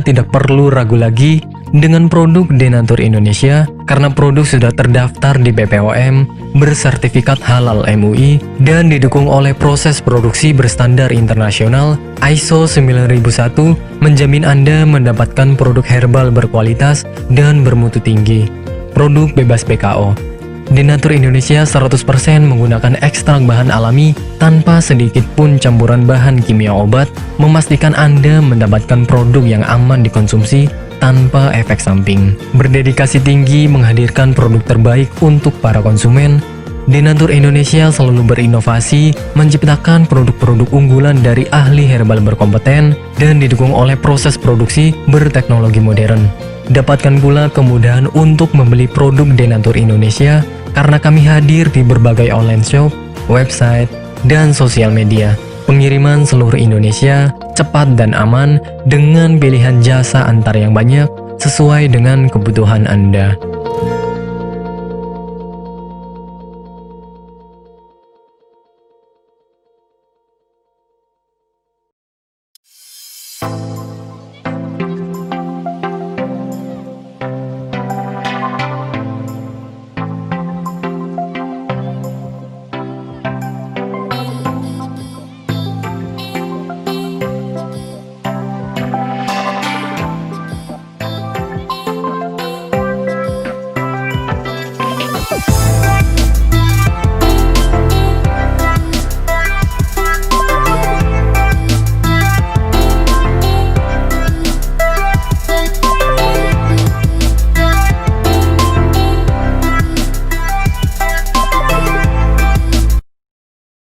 Anda tidak perlu ragu lagi dengan produk Denatur Indonesia karena produk sudah terdaftar di BPOM, bersertifikat halal MUI, dan didukung oleh proses produksi berstandar internasional ISO 9001 menjamin Anda mendapatkan produk herbal berkualitas dan bermutu tinggi. Produk bebas PKO. Denatur Indonesia 100% menggunakan ekstrak bahan alami tanpa sedikit pun campuran bahan kimia obat, memastikan Anda mendapatkan produk yang aman dikonsumsi tanpa efek samping. Berdedikasi tinggi menghadirkan produk terbaik untuk para konsumen, Denatur Indonesia selalu berinovasi menciptakan produk-produk unggulan dari ahli herbal berkompeten dan didukung oleh proses produksi berteknologi modern. Dapatkan pula kemudahan untuk membeli produk Denatur Indonesia karena kami hadir di berbagai online shop, website, dan sosial media. Pengiriman seluruh Indonesia cepat dan aman dengan pilihan jasa antar yang banyak sesuai dengan kebutuhan Anda.